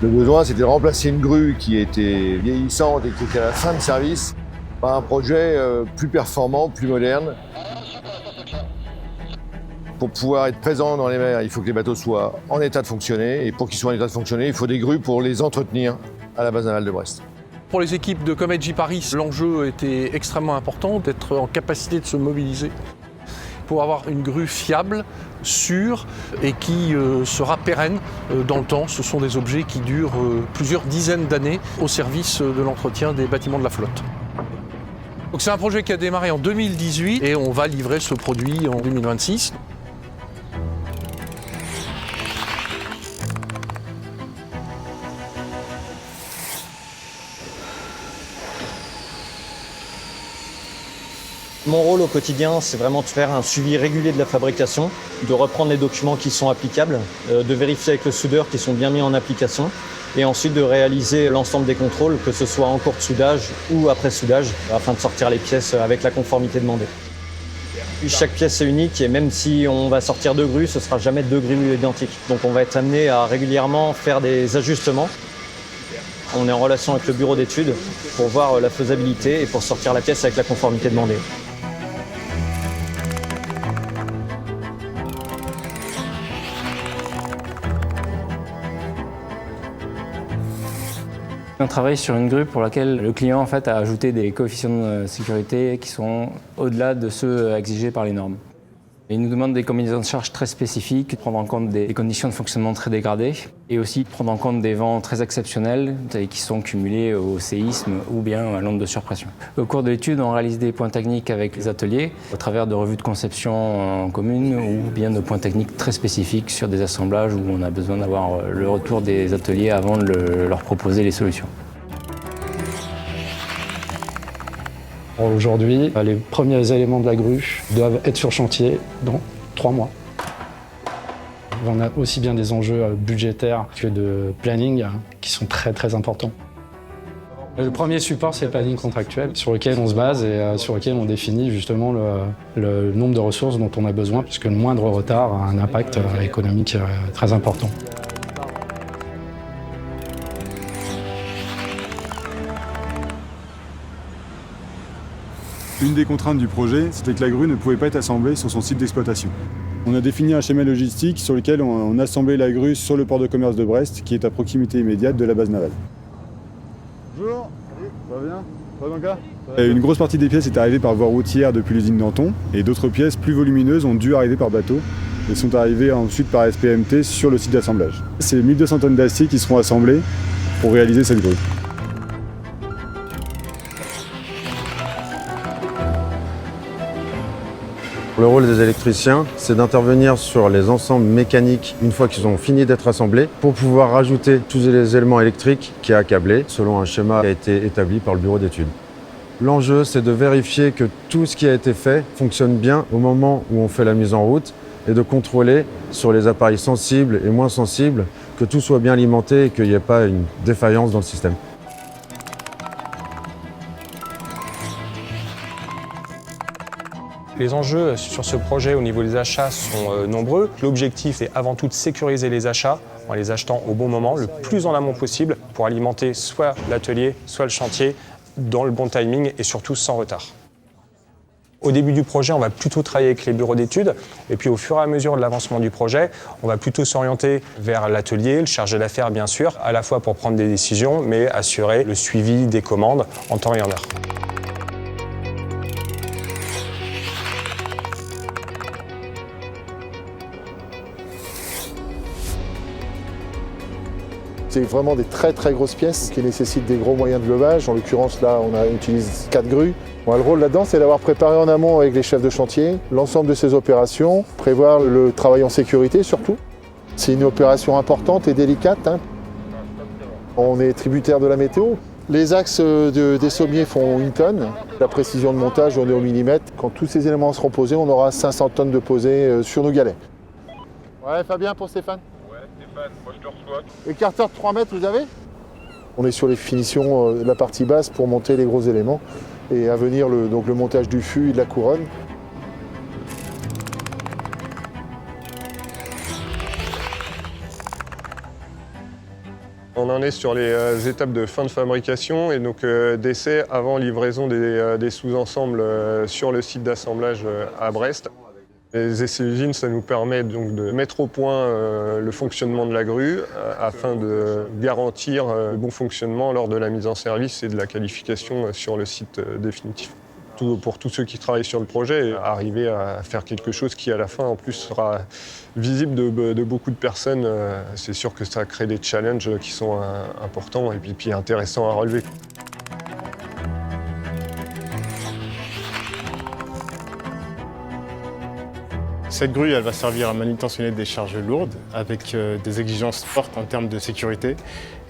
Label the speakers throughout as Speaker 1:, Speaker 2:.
Speaker 1: Le besoin, c'était de remplacer une grue qui était vieillissante et qui était à la fin de service par un projet plus performant, plus moderne. Pour pouvoir être présent dans les mers, il faut que les bateaux soient en état de fonctionner. Et pour qu'ils soient en état de fonctionner, il faut des grues pour les entretenir à la base navale de Brest.
Speaker 2: Pour les équipes de Comet Paris, l'enjeu était extrêmement important, d'être en capacité de se mobiliser pour avoir une grue fiable, sûre et qui sera pérenne dans le temps. Ce sont des objets qui durent plusieurs dizaines d'années au service de l'entretien des bâtiments de la flotte. Donc c'est un projet qui a démarré en 2018 et on va livrer ce produit en 2026.
Speaker 3: Mon rôle au quotidien, c'est vraiment de faire un suivi régulier de la fabrication, de reprendre les documents qui sont applicables, de vérifier avec le soudeur qu'ils sont bien mis en application et ensuite de réaliser l'ensemble des contrôles, que ce soit en cours de soudage ou après soudage, afin de sortir les pièces avec la conformité demandée. Chaque pièce est unique et même si on va sortir deux grues, ce ne sera jamais deux grues identiques. Donc on va être amené à régulièrement faire des ajustements. On est en relation avec le bureau d'études pour voir la faisabilité et pour sortir la pièce avec la conformité demandée.
Speaker 4: On travaille sur une grue pour laquelle le client en fait, a ajouté des coefficients de sécurité qui sont au-delà de ceux exigés par les normes. Il nous demande des combinaisons de charges très spécifiques, prendre en compte des conditions de fonctionnement très dégradées et aussi prendre en compte des vents très exceptionnels qui sont cumulés au séisme ou bien à l'onde de surpression. Au cours de l'étude, on réalise des points techniques avec les ateliers au travers de revues de conception en commune ou bien de points techniques très spécifiques sur des assemblages où on a besoin d'avoir le retour des ateliers avant de leur proposer les solutions.
Speaker 5: Aujourd'hui, les premiers éléments de la grue doivent être sur chantier dans 3 mois. On a aussi bien des enjeux budgétaires que de planning qui sont très importants. Le premier support, c'est le planning contractuel sur lequel on se base et sur lequel on définit justement le nombre de ressources dont on a besoin, puisque le moindre retard a un impact économique très important.
Speaker 6: Une des contraintes du projet, c'était que la grue ne pouvait pas être assemblée sur son site d'exploitation. On a défini un schéma logistique sur lequel on assemblait la grue sur le port de commerce de Brest, qui est à proximité immédiate de la base navale. Bonjour, ça va bien? Ça va Banca? Une grosse partie des pièces est arrivée par voie routière depuis l'usine Danton, et d'autres pièces plus volumineuses ont dû arriver par bateau, et sont arrivées ensuite par SPMT sur le site d'assemblage. C'est 1200 tonnes d'acier qui seront assemblées pour réaliser cette grue.
Speaker 7: Le rôle des électriciens, c'est d'intervenir sur les ensembles mécaniques une fois qu'ils ont fini d'être assemblés pour pouvoir rajouter tous les éléments électriques qui est accablé selon un schéma qui a été établi par le bureau d'études. L'enjeu, c'est de vérifier que tout ce qui a été fait fonctionne bien au moment où on fait la mise en route et de contrôler sur les appareils sensibles et moins sensibles que tout soit bien alimenté et qu'il n'y ait pas une défaillance dans le système.
Speaker 8: Les enjeux sur ce projet au niveau des achats sont nombreux. L'objectif est avant tout de sécuriser les achats en les achetant au bon moment, le plus en amont possible, pour alimenter soit l'atelier, soit le chantier dans le bon timing et surtout sans retard. Au début du projet, on va plutôt travailler avec les bureaux d'études et puis au fur et à mesure de l'avancement du projet, on va plutôt s'orienter vers l'atelier, le chargé d'affaires bien sûr, à la fois pour prendre des décisions mais assurer le suivi des commandes en temps et en heure.
Speaker 1: C'est vraiment des très grosses pièces qui nécessitent des gros moyens de levage. En l'occurrence, là, on utilise 4 grues. Bon, le rôle là-dedans, c'est d'avoir préparé en amont avec les chefs de chantier l'ensemble de ces opérations, prévoir le travail en sécurité surtout. C'est une opération importante et délicate. On est tributaire de la météo. Les axes des sommiers font 1 tonne. La précision de montage, on est au millimètre. Quand tous ces éléments seront posés, on aura 500 tonnes de posés sur nos galets. Ouais, Fabien, pour Stéphane?
Speaker 9: Moi je te reçois.
Speaker 1: Écarteur de 3 mètres, vous avez? On est sur les finitions de la partie basse pour monter les gros éléments et à venir donc le montage du fût et de la couronne.
Speaker 9: On en est sur les étapes de fin de fabrication et donc d'essai avant livraison des sous-ensembles sur le site d'assemblage à Brest. Les essais usines, ça nous permet donc de mettre au point le fonctionnement de la grue afin de garantir le bon fonctionnement lors de la mise en service et de la qualification sur le site définitif. Pour tous ceux qui travaillent sur le projet, arriver à faire quelque chose qui à la fin en plus sera visible de beaucoup de personnes, c'est sûr que ça crée des challenges qui sont importants et puis intéressants à relever.
Speaker 10: Cette grue, elle va servir à manutentionner des charges lourdes avec des exigences fortes en termes de sécurité.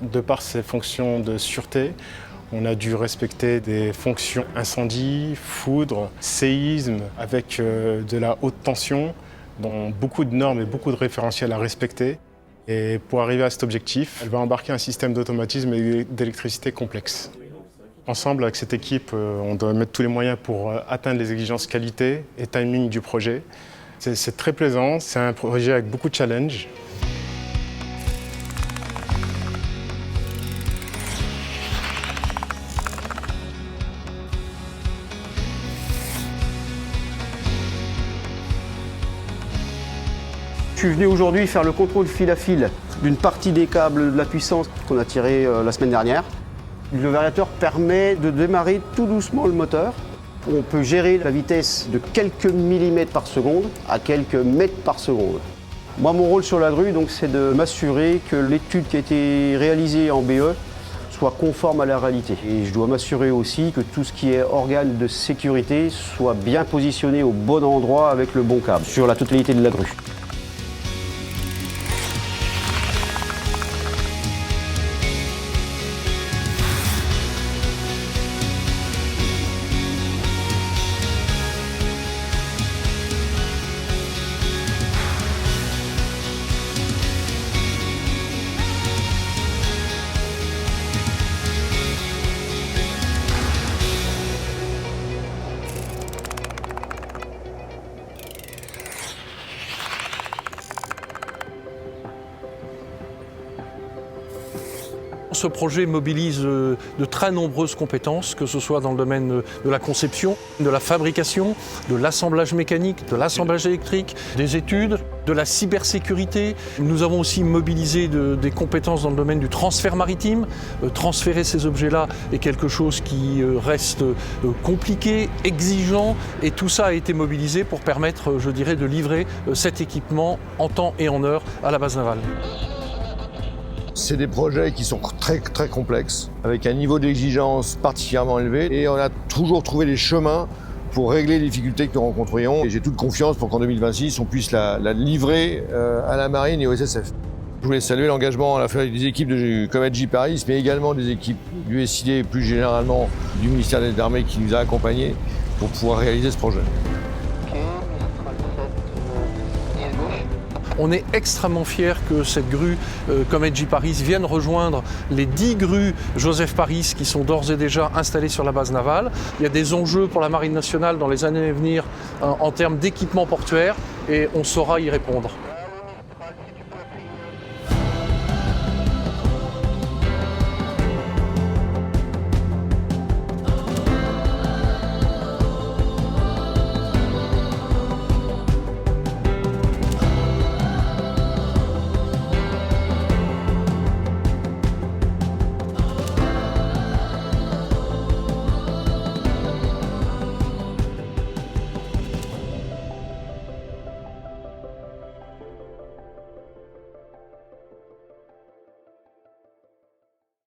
Speaker 10: De par ses fonctions de sûreté, on a dû respecter des fonctions incendie, foudre, séisme, avec de la haute tension, dont beaucoup de normes et beaucoup de référentiels à respecter. Et pour arriver à cet objectif, elle va embarquer un système d'automatisme et d'électricité complexe. Ensemble, avec cette équipe, on doit mettre tous les moyens pour atteindre les exigences qualité et timing du projet. C'est très plaisant, c'est un projet avec beaucoup de challenges.
Speaker 11: Je suis venu aujourd'hui faire le contrôle fil à fil d'une partie des câbles de la puissance qu'on a tiré la semaine dernière. Le variateur permet de démarrer tout doucement le moteur. On peut gérer la vitesse de quelques millimètres par seconde à quelques mètres par seconde. Moi, mon rôle sur la grue, c'est de m'assurer que l'étude qui a été réalisée en BE soit conforme à la réalité. Et je dois m'assurer aussi que tout ce qui est organe de sécurité soit bien positionné au bon endroit avec le bon câble sur la totalité de la grue.
Speaker 2: Ce projet mobilise de très nombreuses compétences, que ce soit dans le domaine de la conception, de la fabrication, de l'assemblage mécanique, de l'assemblage électrique, des études, de la cybersécurité. Nous avons aussi mobilisé des compétences dans le domaine du transfert maritime. Transférer ces objets-là est quelque chose qui reste compliqué, exigeant, et tout ça a été mobilisé pour permettre, je dirais, de livrer cet équipement en temps et en heure à la base navale.
Speaker 12: C'est des projets qui sont très complexes, avec un niveau d'exigence particulièrement élevé, et on a toujours trouvé les chemins pour régler les difficultés que nous rencontrions. Et j'ai toute confiance pour qu'en 2026, on puisse la livrer à la marine et au SSF. Je voulais saluer l'engagement à la fois des équipes de Comet J-Paris, mais également des équipes du SID et plus généralement du ministère des Armées qui nous a accompagnés pour pouvoir réaliser ce projet.
Speaker 2: On est extrêmement fiers que cette grue Comet J-Paris vienne rejoindre les 10 grues Joseph Paris qui sont d'ores et déjà installées sur la base navale. Il y a des enjeux pour la Marine nationale dans les années à venir en termes d'équipement portuaire et on saura y répondre.